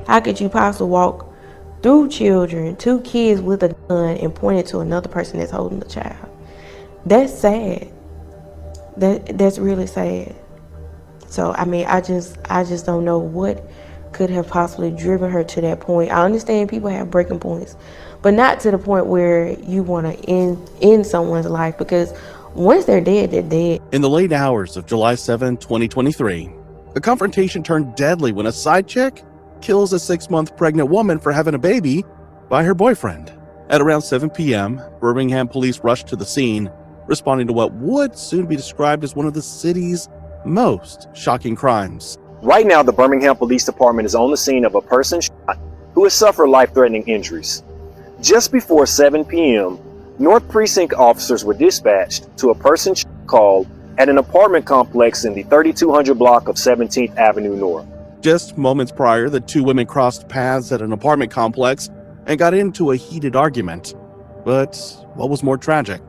How could you possibly walk through children, 2 kids with a gun, and point it to another person that's holding the child? That's sad. That's really sad. So I mean, I just don't know what could have possibly driven her to that point. I understand people have breaking points, but not to the point where you want to end someone's life, because once they're dead, they're dead. In the late hours of July 7, 2023, a confrontation turned deadly when a side chick kills a 6-month pregnant woman for having a baby by her boyfriend. At around 7 p.m., Birmingham police rushed to the scene, responding to what would soon be described as one of the city's most shocking crimes. Right now, the Birmingham Police Department is on the scene of a person shot who has suffered life-threatening injuries. Just before 7 p.m., North Precinct officers were dispatched to a person called at an apartment complex in the 3200 block of 17th Avenue North. Just moments prior, the 2 women crossed paths at an apartment complex and got into a heated argument. But what was more tragic?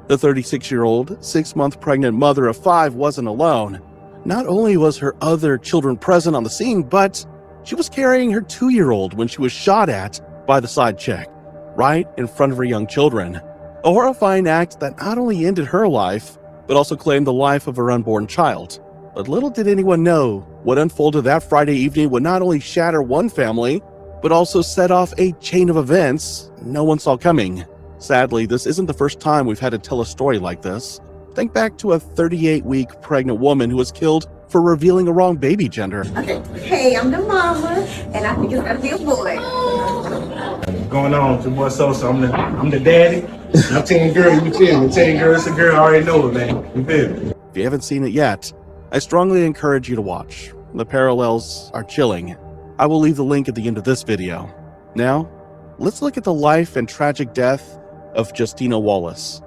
The 36-year-old, 6-month pregnant mother of 5 wasn't alone. Not only was her other children present on the scene, but she was carrying her 2-year-old when she was shot at by the side chick, right in front of her young children. A horrifying act that not only ended her life, but also claimed the life of her unborn child. But little did anyone know what unfolded that Friday evening would not only shatter one family, but also set off a chain of events no one saw coming. Sadly, this isn't the first time we've had to tell a story like this. Think back to a 38-week pregnant woman who was killed for revealing a wrong baby gender. Okay, hey, I'm the mama, and I think it's gonna be a boy. What's going on? It's your boy Sosa. I'm the daddy. I'm telling girl, you tell me. Telling girl, it's a girl, I already know it, man. You feel me? If you haven't seen it yet, I strongly encourage you to watch. The parallels are chilling. I will leave the link at the end of this video. Now, let's look at the life and tragic death of Justina Wallace.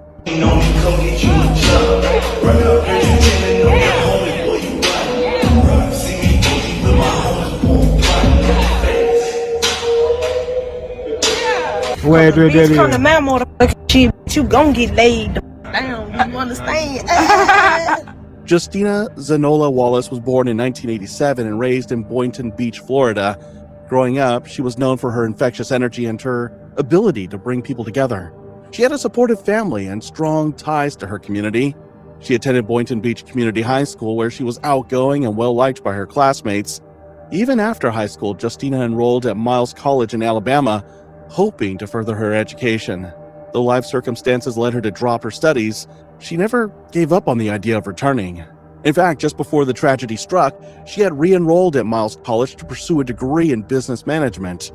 Bitch, come to my motherfucking shit, you gon' get laid down, you understand? Justina Zanola Wallace was born in 1987 and raised in Boynton Beach, Florida. Growing up, she was known for her infectious energy and her ability to bring people together. She had a supportive family and strong ties to her community. She attended Boynton Beach Community High School, where she was outgoing and well-liked by her classmates. Even after high school, Justina enrolled at Miles College in Alabama, hoping to further her education. Though life circumstances led her to drop her studies, she never gave up on the idea of returning. In fact, just before the tragedy struck, she had re-enrolled at Miles College to pursue a degree in business management.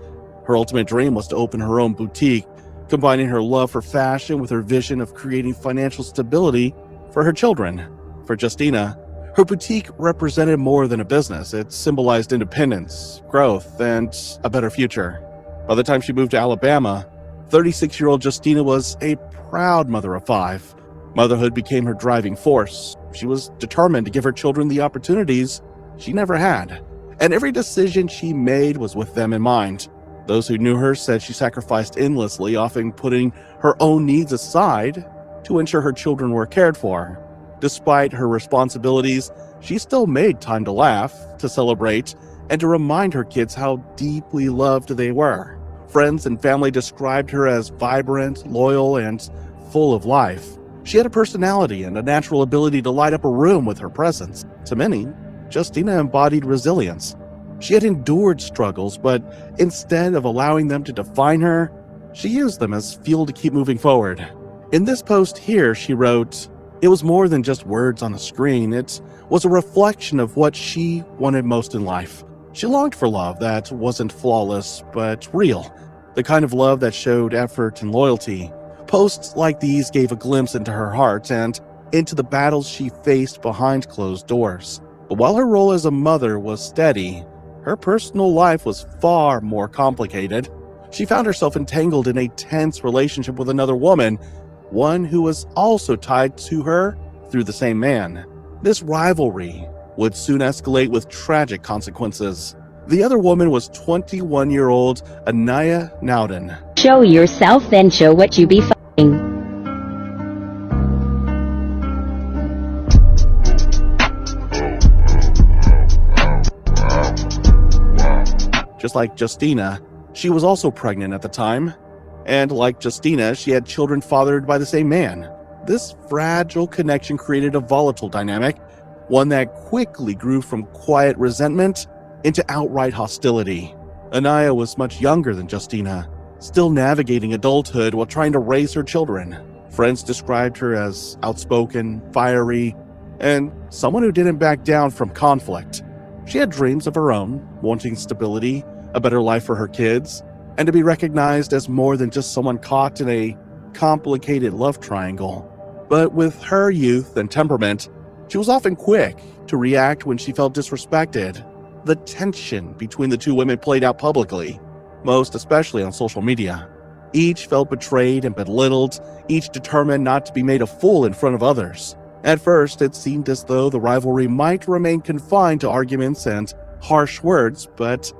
Her ultimate dream was to open her own boutique, combining her love for fashion with her vision of creating financial stability for her children. For Justina, her boutique represented more than a business. It symbolized independence, growth, and a better future. By the time she moved to Alabama, 36-year-old Justina was a proud mother of 5. Motherhood became her driving force. She was determined to give her children the opportunities she never had, and every decision she made was with them in mind. Those who knew her said she sacrificed endlessly, often putting her own needs aside to ensure her children were cared for. Despite her responsibilities, she still made time to laugh, to celebrate, and to remind her kids how deeply loved they were. Friends and family described her as vibrant, loyal, and full of life. She had a personality and a natural ability to light up a room with her presence. To many, Justina embodied resilience. She had endured struggles, but instead of allowing them to define her, she used them as fuel to keep moving forward. In this post here, she wrote, "It was more than just words on a screen. It was a reflection of what she wanted most in life. She longed for love that wasn't flawless, but real. The kind of love that showed effort and loyalty." Posts like these gave a glimpse into her heart and into the battles she faced behind closed doors. But while her role as a mother was steady, her personal life was far more complicated. She found herself entangled in a tense relationship with another woman, one who was also tied to her through the same man. This rivalry would soon escalate with tragic consequences. The other woman was 21-year-old Anaya Nowden. Show yourself, then show what you be f***ing. Just like Justina, she was also pregnant at the time. And like Justina, she had children fathered by the same man. This fragile connection created a volatile dynamic, one that quickly grew from quiet resentment into outright hostility. Anaya was much younger than Justina, still navigating adulthood while trying to raise her children. Friends described her as outspoken, fiery, and someone who didn't back down from conflict. She had dreams of her own, wanting stability, a better life for her kids, and to be recognized as more than just someone caught in a complicated love triangle. But with her youth and temperament, she was often quick to react when she felt disrespected. The tension between the two women played out publicly, most especially on social media. Each felt betrayed and belittled, each determined not to be made a fool in front of others. At first, it seemed as though the rivalry might remain confined to arguments and harsh words, but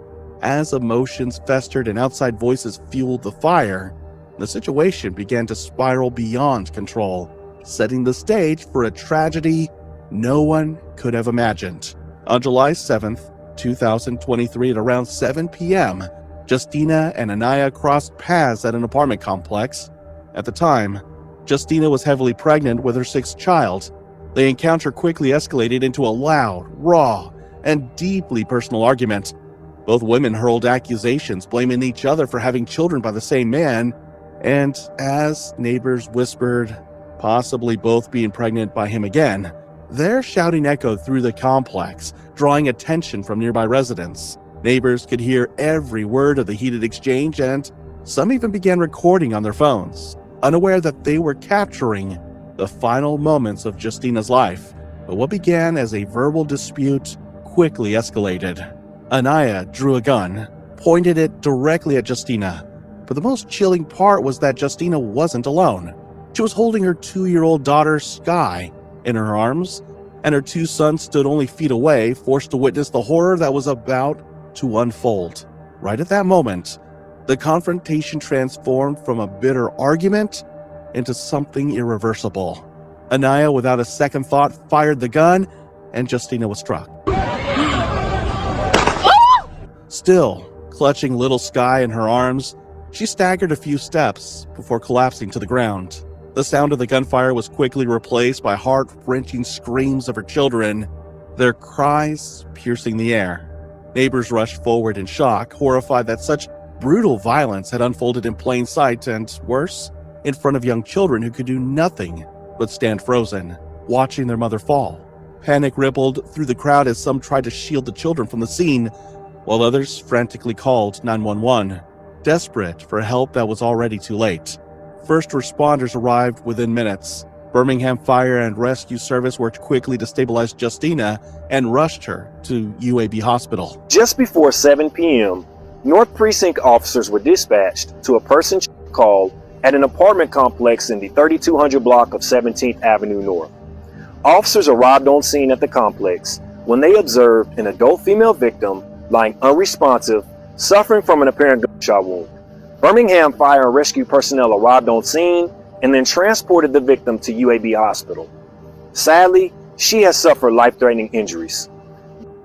as emotions festered and outside voices fueled the fire, the situation began to spiral beyond control, setting the stage for a tragedy no one could have imagined. On July 7th, 2023 at around 7 p.m., Justina and Anaya crossed paths at an apartment complex. At the time, Justina was heavily pregnant with her sixth child. The encounter quickly escalated into a loud, raw, and deeply personal argument. Both women hurled accusations, blaming each other for having children by the same man, and as neighbors whispered, possibly both being pregnant by him again, their shouting echoed through the complex, drawing attention from nearby residents. Neighbors could hear every word of the heated exchange, and some even began recording on their phones, unaware that they were capturing the final moments of Justina's life. But what began as a verbal dispute quickly escalated. Anaya drew a gun, pointed it directly at Justina. But the most chilling part was that Justina wasn't alone. She was holding her 2-year-old daughter, Sky, in her arms, and her 2 sons stood only feet away, forced to witness the horror that was about to unfold. Right at that moment, the confrontation transformed from a bitter argument into something irreversible. Anaya, without a second thought, fired the gun, and Justina was struck. Still clutching little Sky in her arms, she staggered a few steps before collapsing to the ground. The sound of the gunfire was quickly replaced by heart-wrenching screams of her children, their cries piercing the air. Neighbors rushed forward in shock, horrified that such brutal violence had unfolded in plain sight and, worse, in front of young children who could do nothing but stand frozen, watching their mother fall. Panic rippled through the crowd as some tried to shield the children from the scene, while others frantically called 911, desperate for help that was already too late. First responders arrived within minutes. Birmingham Fire and Rescue Service worked quickly to stabilize Justina and rushed her to UAB Hospital. Just before 7 p.m., North Precinct officers were dispatched to a person called at an apartment complex in the 3200 block of 17th Avenue North. Officers arrived on scene at the complex when they observed an adult female victim lying unresponsive, suffering from an apparent gunshot wound. Birmingham Fire and Rescue personnel arrived on scene and then transported the victim to UAB Hospital. Sadly, she has suffered life-threatening injuries.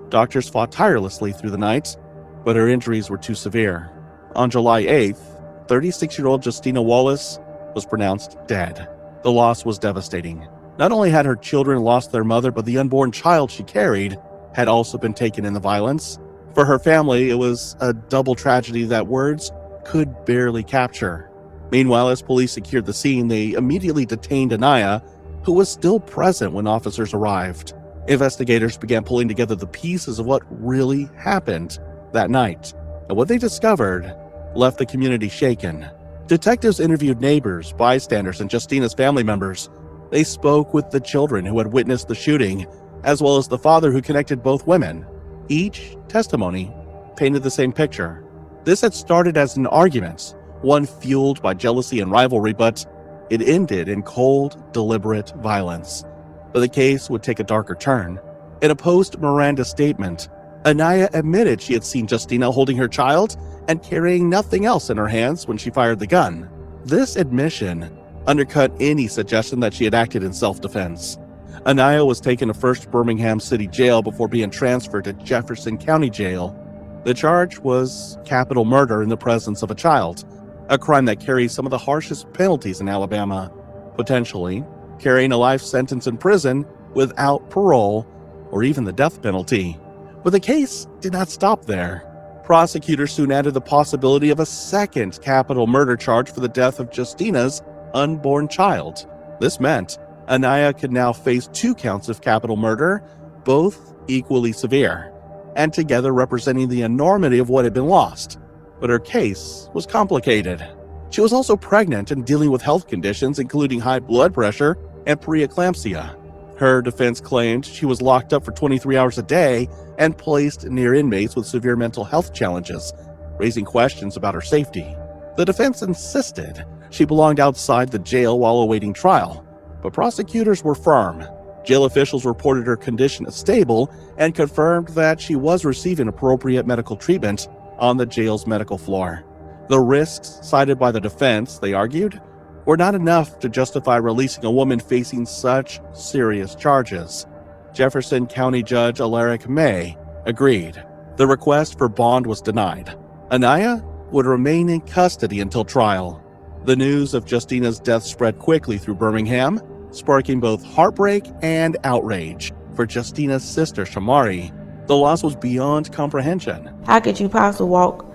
Doctors fought tirelessly through the night, but her injuries were too severe. On July 8th, 36-year-old Justina Wallace was pronounced dead. The loss was devastating. Not only had her children lost their mother, but the unborn child she carried had also been taken in the violence. For her family, it was a double tragedy that words could barely capture. Meanwhile, as police secured the scene, they immediately detained Anaya, who was still present when officers arrived. Investigators began pulling together the pieces of what really happened that night, and what they discovered left the community shaken. Detectives interviewed neighbors, bystanders, and Justina's family members. They spoke with the children who had witnessed the shooting, as well as the father who connected both women. Each testimony painted the same picture. This had started as an argument, one fueled by jealousy and rivalry, but it ended in cold, deliberate violence. But the case would take a darker turn. In a post-Miranda statement, Anaya admitted she had seen Justina holding her child and carrying nothing else in her hands when she fired the gun. This admission undercut any suggestion that she had acted in self-defense. Anaya was taken to First Birmingham City Jail before being transferred to Jefferson County Jail. The charge was capital murder in the presence of a child, a crime that carries some of the harshest penalties in Alabama, potentially carrying a life sentence in prison without parole or even the death penalty. But the case did not stop there. Prosecutors soon added the possibility of a second capital murder charge for the death of Justina's unborn child. This meant Anaya could now face 2 counts of capital murder, both equally severe, and together representing the enormity of what had been lost. But her case was complicated. She was also pregnant and dealing with health conditions, including high blood pressure and preeclampsia. Her defense claimed she was locked up for 23 hours a day and placed near inmates with severe mental health challenges, raising questions about her safety. The defense insisted she belonged outside the jail while awaiting trial, but prosecutors were firm. Jail officials reported her condition as stable and confirmed that she was receiving appropriate medical treatment on the jail's medical floor. The risks cited by the defense, they argued, were not enough to justify releasing a woman facing such serious charges. Jefferson County Judge Alaric May agreed. The request for bond was denied. Anaya would remain in custody until trial. The news of Justina's death spread quickly through Birmingham, sparking both heartbreak and outrage. For Justina's sister, Shamari, the loss was beyond comprehension. How could you possibly walk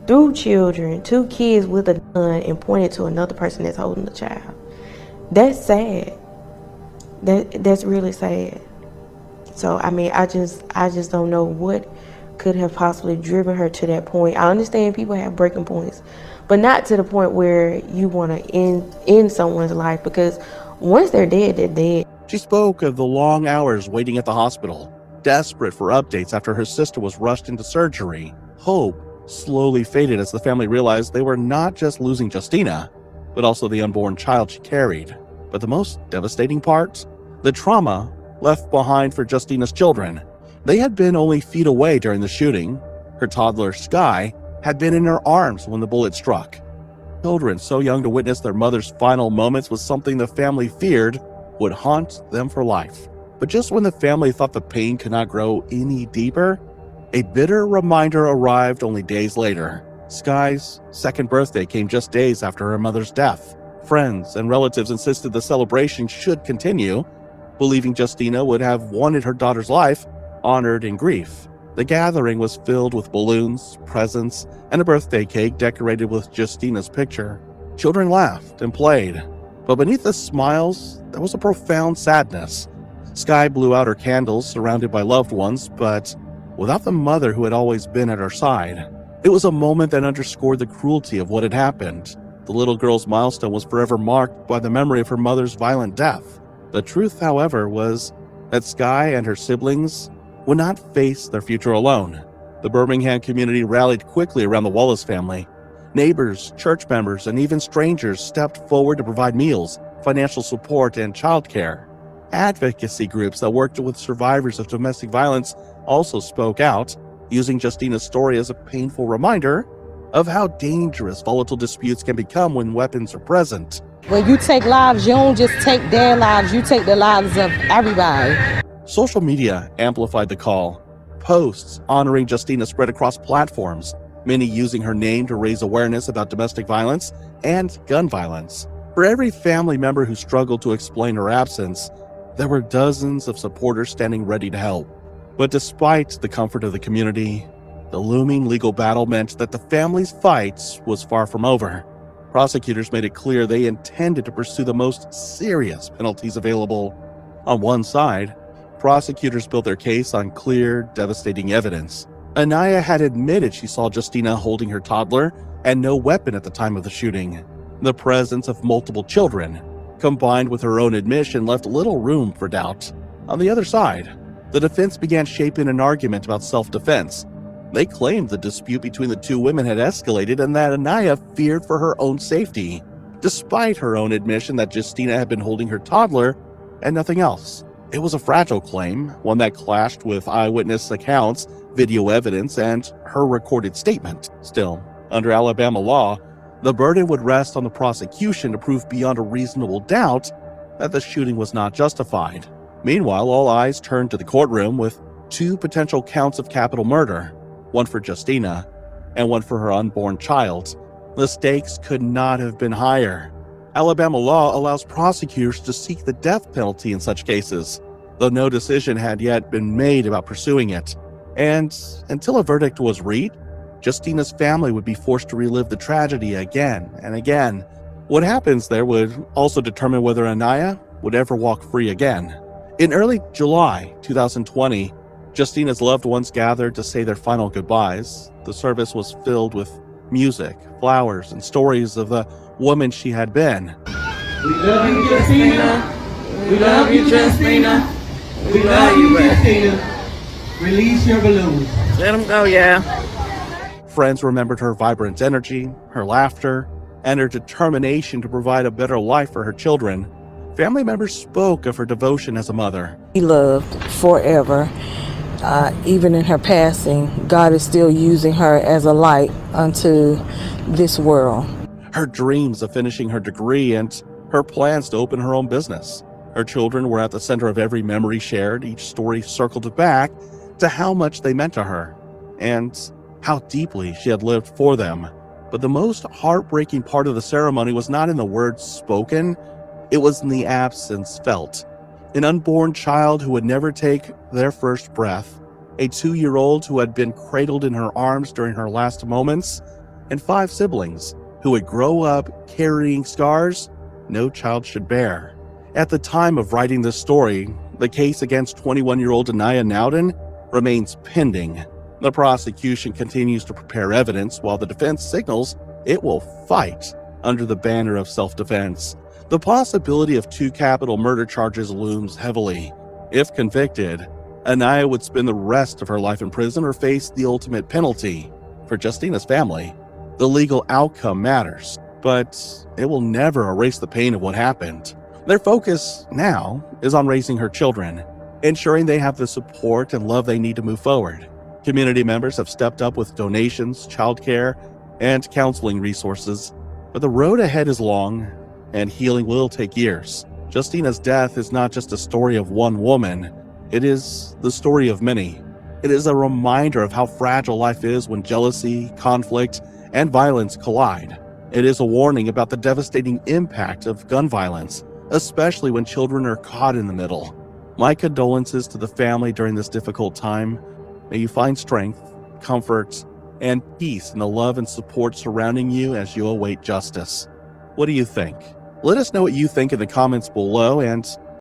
through children, 2 kids with a gun, and point it to another person that's holding the child? That's sad. That's really sad. So I mean, I just don't know what could have possibly driven her to that point. I understand people have breaking points, but not to the point where you want to end someone's life, because once they're dead, they're dead. She spoke of the long hours waiting at the hospital, desperate for updates after her sister was rushed into surgery. Hope slowly faded as the family realized they were not just losing Justina, but also the unborn child she carried. But the most devastating part? The trauma left behind for Justina's children. They had been only feet away during the shooting. Her toddler, Sky, had been in her arms when the bullet struck. Children so young to witness their mother's final moments was something the family feared would haunt them for life. But just when the family thought the pain could not grow any deeper, a bitter reminder arrived only days later. Sky's second birthday came just days after her mother's death. Friends and relatives insisted the celebration should continue, believing Justina would have wanted her daughter's life honored in grief. The gathering was filled with balloons, presents, and a birthday cake decorated with Justina's picture. Children laughed and played, but beneath the smiles, there was a profound sadness. Sky blew out her candles surrounded by loved ones, but without the mother who had always been at her side. It was a moment that underscored the cruelty of what had happened. The little girl's milestone was forever marked by the memory of her mother's violent death. The truth, however, was that Sky and her siblings would not face their future alone. The Birmingham community rallied quickly around the Wallace family. Neighbors, church members, and even strangers stepped forward to provide meals, financial support, and childcare. Advocacy groups that worked with survivors of domestic violence also spoke out, using Justina's story as a painful reminder of how dangerous volatile disputes can become when weapons are present. When you take lives, you don't just take their lives, you take the lives of everybody. Social media amplified the call. Posts honoring Justina spread across platforms, many using her name to raise awareness about domestic violence and gun violence. For every family member who struggled to explain her absence, there were dozens of supporters standing ready to help. But despite the comfort of the community, the looming legal battle meant that the family's fight was far from over. Prosecutors made it clear they intended to pursue the most serious penalties available. On one side, prosecutors built their case on clear, devastating evidence. Anaya had admitted she saw Justina holding her toddler and no weapon at the time of the shooting. The presence of multiple children, combined with her own admission, left little room for doubt. On the other side, the defense began shaping an argument about self-defense. They claimed the dispute between the two women had escalated and that Anaya feared for her own safety, despite her own admission that Justina had been holding her toddler and nothing else. It was a fragile claim, one that clashed with eyewitness accounts, video evidence, and her recorded statement. Still, under Alabama law, the burden would rest on the prosecution to prove beyond a reasonable doubt that the shooting was not justified. Meanwhile, all eyes turned to the courtroom with two potential counts of capital murder. one for Justina, and one for her unborn child. The stakes could not have been higher. Alabama law allows prosecutors to seek the death penalty in such cases, though no decision had yet been made about pursuing it. And until a verdict was reached, Justina's family would be forced to relive the tragedy again and again. What happens there would also determine whether Anaya would ever walk free again. In early July 2020, Justina's loved ones gathered to say their final goodbyes. The service was filled with music, flowers, and stories of the woman she had been. We love you, Justina. We love you, Justina. We love you, Justina. Release your balloons. Let them go, yeah. Friends remembered her vibrant energy, her laughter, and her determination to provide a better life for her children. Family members spoke of her devotion as a mother. He loved forever. Even in her passing, God is still using her as a light unto this world. Her dreams of finishing her degree and her plans to open her own business. Her children were at the center of every memory shared. Each story circled back to how much they meant to her and how deeply she had lived for them. But the most heartbreaking part of the ceremony was not in the words spoken, it was in the absence felt. An unborn child who would never take their first breath, a 2-year-old who had been cradled in her arms during her last moments, and 5 siblings who would grow up carrying scars no child should bear. At the time of writing this story, the case against 21-year-old Anaya Naudin remains pending. The prosecution continues to prepare evidence while the defense signals it will fight under the banner of self-defense. The possibility of 2 capital murder charges looms heavily. If convicted, Anaya would spend the rest of her life in prison or face the ultimate penalty. For Justina's family, the legal outcome matters, but it will never erase the pain of what happened. Their focus now is on raising her children, ensuring they have the support and love they need to move forward. Community members have stepped up with donations, childcare, and counseling resources, but the road ahead is long, and healing will take years. Justina's death is not just a story of one woman, it is the story of many. It is a reminder of how fragile life is when jealousy, conflict, and violence collide. It is a warning about the devastating impact of gun violence, especially when children are caught in the middle. My condolences to the family during this difficult time. May you find strength, comfort, and peace in the love and support surrounding you as you await justice. What do you think? Let us know what you think in the comments below, and